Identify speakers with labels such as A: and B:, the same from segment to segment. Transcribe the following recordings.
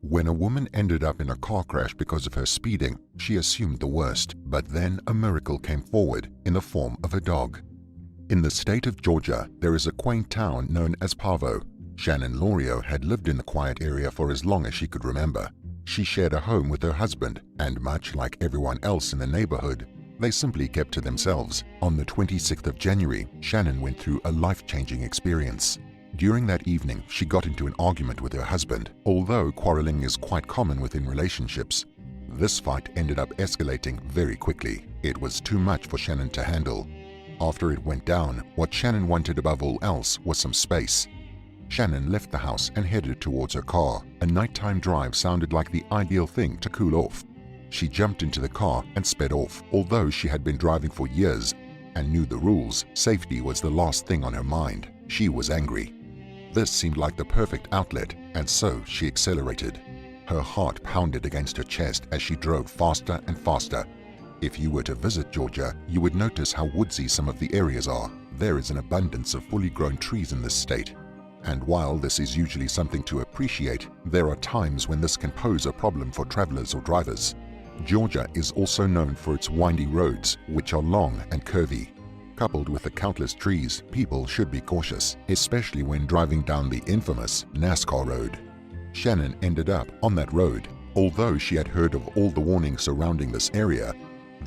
A: When a woman ended up in a car crash because of her speeding, she assumed the worst, but then a miracle came forward in the form of a dog. In the state of Georgia, there is a quaint town known as Pavo. Shannon Lorio had lived in the quiet area for as long as she could remember. She shared a home with her husband, and much like everyone else in the neighborhood, they simply kept to themselves. On the 26th of January, Shannon went through a life-changing experience. During that evening, she got into an argument with her husband. Although quarreling is quite common within relationships, this fight ended up escalating very quickly. It was too much for Shannon to handle. After it went down, what Shannon wanted above all else was some space. Shannon left the house and headed towards her car. A nighttime drive sounded like the ideal thing to cool off. She jumped into the car and sped off. Although she had been driving for years and knew the rules, safety was the last thing on her mind. She was angry. This seemed like the perfect outlet, and so she accelerated. Her heart pounded against her chest as she drove faster and faster. If you were to visit Georgia, you would notice how woodsy some of the areas are. There is an abundance of fully grown trees in this state. And while this is usually something to appreciate, there are times when this can pose a problem for travelers or drivers. Georgia is also known for its windy roads, which are long and curvy. Coupled with the countless trees, people should be cautious, especially when driving down the infamous NASCAR road. Shannon ended up on that road. Although she had heard of all the warnings surrounding this area,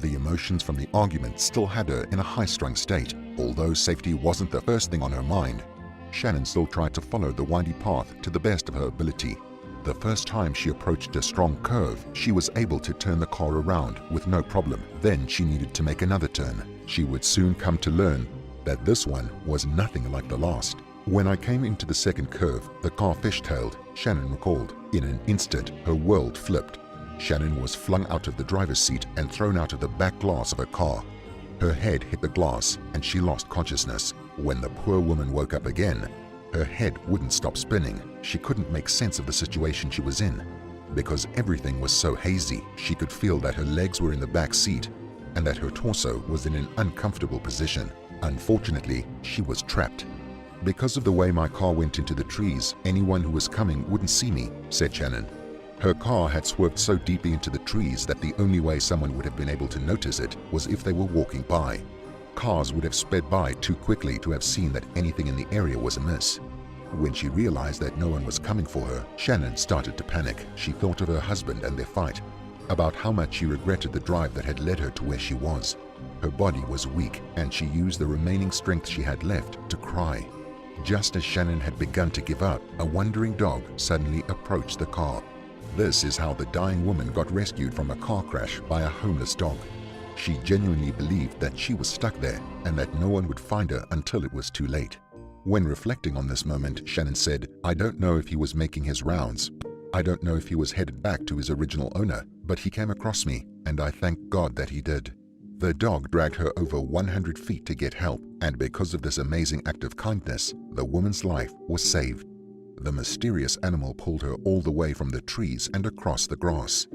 A: the emotions from the argument still had her in a high-strung state. Although safety wasn't the first thing on her mind, Shannon still tried to follow the windy path to the best of her ability. The first time she approached a strong curve, she was able to turn the car around with no problem. Then she needed to make another turn. She would soon come to learn that this one was nothing like the last. When I came into the second curve, the car fishtailed, Shannon recalled. In an instant, her world flipped. Shannon was flung out of the driver's seat and thrown out of the back glass of her car. Her head hit the glass and she lost consciousness. When the poor woman woke up again, her head wouldn't stop spinning. She couldn't make sense of the situation she was in. Because everything was so hazy, she could feel that her legs were in the back seat and that her torso was in an uncomfortable position. Unfortunately, she was trapped. Because of the way my car went into the trees, anyone who was coming wouldn't see me, said Shannon. Her car had swerved so deeply into the trees that the only way someone would have been able to notice it was if they were walking by. Cars would have sped by too quickly to have seen that anything in the area was amiss. When she realized that no one was coming for her, Shannon started to panic. She thought of her husband and their fight, about how much she regretted the drive that had led her to where she was. Her body was weak, and she used the remaining strength she had left to cry. Just as Shannon had begun to give up, a wandering dog suddenly approached the car. This is how the dying woman got rescued from a car crash by a homeless dog. She genuinely believed that she was stuck there and that no one would find her until it was too late. When reflecting on this moment, Shannon said, "I don't know if he was making his rounds. I don't know if he was headed back to his original owner, but he came across me, and I thank God that he did." The dog dragged her over 100 feet to get help, and because of this amazing act of kindness, the woman's life was saved. The mysterious animal pulled her all the way from the trees and across the grass.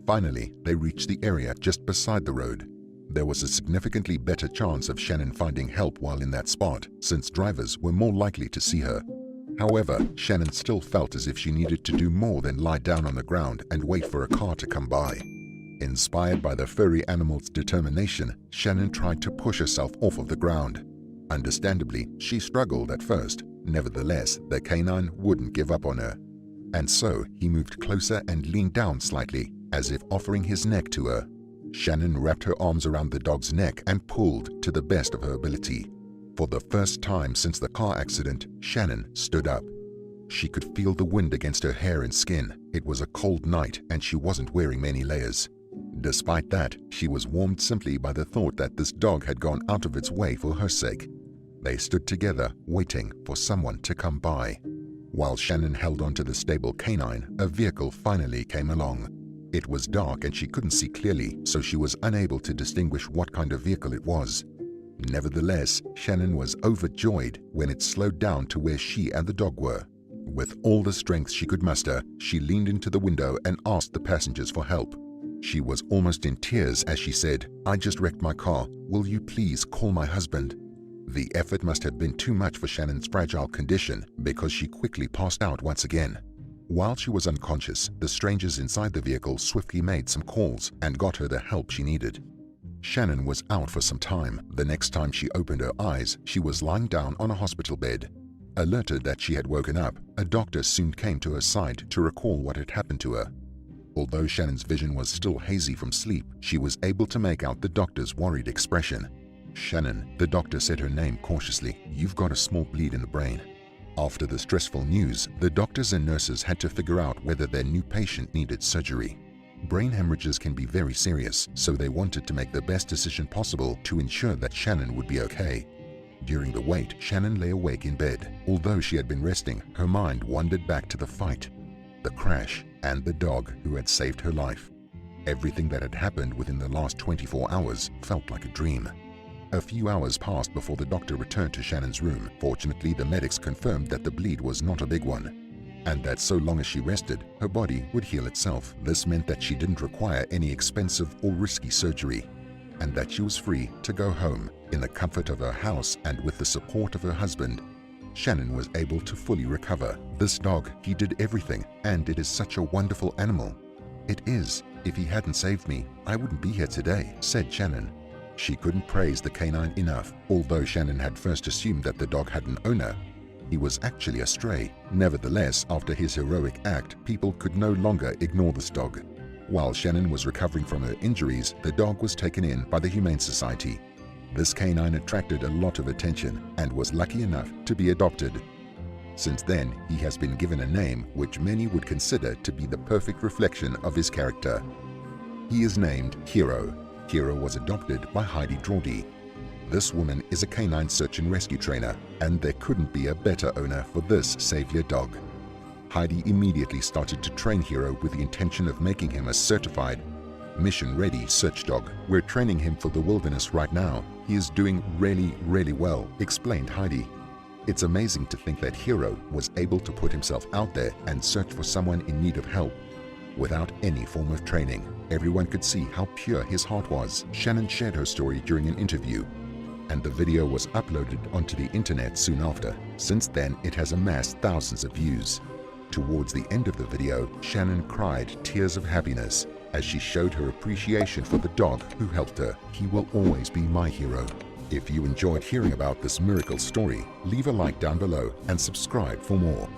A: Finally, they reached the area just beside the road. There was a significantly better chance of Shannon finding help while in that spot, since drivers were more likely to see her. However, Shannon still felt as if she needed to do more than lie down on the ground and wait for a car to come by. Inspired by the furry animal's determination, Shannon tried to push herself off of the ground. Understandably, she struggled at first. Nevertheless, the canine wouldn't give up on her. And so he moved closer and leaned down slightly, as if offering his neck to her. Shannon wrapped her arms around the dog's neck and pulled to the best of her ability. For the first time since the car accident, Shannon stood up. She could feel the wind against her hair and skin. It was a cold night and she wasn't wearing many layers. Despite that, she was warmed simply by the thought that this dog had gone out of its way for her sake. They stood together, waiting for someone to come by. While Shannon held onto the stable canine, a vehicle finally came along. It was dark and she couldn't see clearly, so she was unable to distinguish what kind of vehicle it was. Nevertheless, Shannon was overjoyed when it slowed down to where she and the dog were. With all the strength she could muster, she leaned into the window and asked the passengers for help. She was almost in tears as she said, "I just wrecked my car. Will you please call my husband?" The effort must have been too much for Shannon's fragile condition because she quickly passed out once again. While she was unconscious, the strangers inside the vehicle swiftly made some calls and got her the help she needed. Shannon was out for some time. The next time she opened her eyes, she was lying down on a hospital bed. Alerted that she had woken up, a doctor soon came to her side to recall what had happened to her. Although Shannon's vision was still hazy from sleep, she was able to make out the doctor's worried expression. "Shannon," the doctor said her name cautiously, "you've got a small bleed in the brain." After the stressful news, the doctors and nurses had to figure out whether their new patient needed surgery. Brain hemorrhages can be very serious, so they wanted to make the best decision possible to ensure that Shannon would be okay. During the wait, Shannon lay awake in bed. Although she had been resting, her mind wandered back to the fight, the crash, and the dog who had saved her life. Everything that had happened within the last 24 hours felt like a dream. A few hours passed before the doctor returned to Shannon's room. Fortunately, the medics confirmed that the bleed was not a big one, and that so long as she rested, her body would heal itself. This meant that she didn't require any expensive or risky surgery, and that she was free to go home in the comfort of her house and with the support of her husband. Shannon was able to fully recover. "This dog, he did everything, and it is such a wonderful animal." "It is. If he hadn't saved me, I wouldn't be here today," said Shannon. She couldn't praise the canine enough. Although Shannon had first assumed that the dog had an owner, he was actually a stray. Nevertheless, after his heroic act, people could no longer ignore this dog. While Shannon was recovering from her injuries, the dog was taken in by the Humane Society. This canine attracted a lot of attention and was lucky enough to be adopted. Since then, he has been given a name which many would consider to be the perfect reflection of his character. He is named Hero. Hero was adopted by Heidi Draudy. This woman is a canine search and rescue trainer, and there couldn't be a better owner for this savior dog. Heidi immediately started to train Hero with the intention of making him a certified, mission-ready search dog. "We're training him for the wilderness right now. He is doing really well," explained Heidi. "It's amazing to think that Hero was able to put himself out there and search for someone in need of help without any form of training. Everyone could see how pure his heart was." Shannon shared her story during an interview, and the video was uploaded onto the internet soon after. Since then, it has amassed thousands of views. Towards the end of the video, Shannon cried tears of happiness as she showed her appreciation for the dog who helped her. "He will always be my hero." If you enjoyed hearing about this miracle story, leave a like down below and subscribe for more.